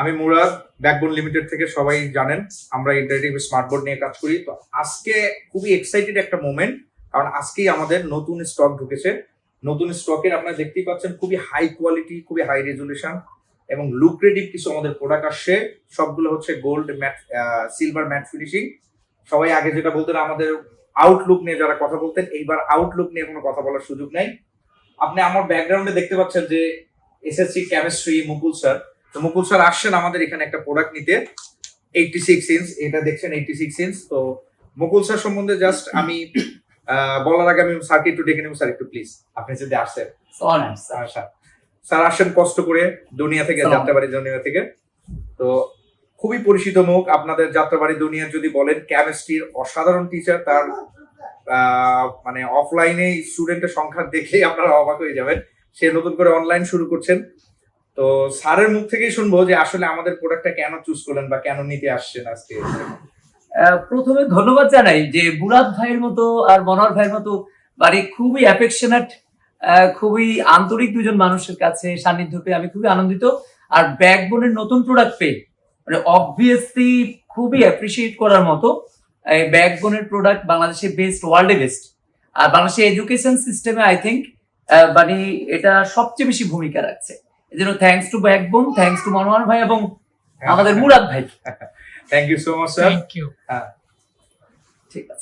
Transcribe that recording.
আমি Murad, backbone limited থেকে সবাই জানেন আমরা ইন্টারেক্টিভ স্মার্টবোর্ড নিয়ে কাজ করি। তো আজকে খুবই এক্সাইটেড একটা মোমেন্ট, কারণ আজকেই আমাদের নতুন স্টক ঢুকেছে। নতুন স্টকের আপনারা দেখতেই পাচ্ছেন খুবই হাই কোয়ালিটি, খুবই হাই রেজুলেশন এবং লুক্রেটিভ কিছু আমাদের প্রোডাক্ট আসছে। সবগুলো হচ্ছে gold matte, silver matte finishing. সবাই আগে যেটা বলতেন আমাদের আউটলুক নিয়ে যারা কথা বলতেন, এইবার আউটলুক নিয়ে কোনো কথা বলার সুযোগ নেই। আপনি আমার ব্যাকগ্রাউন্ডে দেখতে পাচ্ছেন যে এসএসসি কেমিস্ট্রি মুকুল স্যার। তো মুকুল স্যার আসছেন আমাদের এখানে একটা প্রোডাক্ট নিতে, 86 ইঞ্চ, এটা দেখছেন 86 ইঞ্চ। তো মুকুল স্যার সম্বন্ধে জাস্ট আমি বলার আগে আমি স্যারকে একটু ডেকে নেব। স্যার একটু প্লিজ, আপনি যদি আসেন। স্যার আসেন কষ্ট করে দুনিয়া থেকে, যাত্রাবাড়ি দুনিয়া থেকে। তো খুবই পরিচিত মুখ আপনাদের যাত্রাবাড়ি দুনিয়ার। যদি বলেন কেমিস্ট্রির অসাধারণ টিচার, তার মানে অফলাইনে স্টুডেন্টের সংখ্যা দেখলেই আপনারা অবাক হয়ে যাবেন। সে নতুন করে অনলাইন শুরু করছেন। তো স্যারের মুখ থেকেই শুনবো যে আসলে আমাদের প্রোডাক্টটা কেন চুজ করলেন বা কেন নিতে আসছেন আজকে। প্রথমে ধন্যবাদ জানাই যে মুরাদ ভাইয়ের মতো আর মনোহর ভাইয়ের মতো মানে খুবই অ্যাফেকশনেট, খুবই আন্তরিক দুজন মানুষের কাছে সান্নিধ্য পেয়ে আমি খুবই আনন্দিত। আর ব্যাকবোনের নতুন প্রোডাক্ট পেয়ে মানে অবভিয়াসলি খুবই অ্যাপ্রিসিয়েট করার মতো। ব্যাকবোনের প্রোডাক্ট বাংলাদেশে বেস্ট, ওয়ার্ল্ডে বেস্ট। আর বাংলাদেশের এডুকেশন সিস্টেমে আই থিঙ্ক মানে এটা সবচেয়ে বেশি ভূমিকা রাখছে। এই জন্য thanks to Backbone, thanks to Manohar ভাই এবং আমাদের মুরাদ ভাই। Thank you so much sir. Thank you. ঠিক আছে।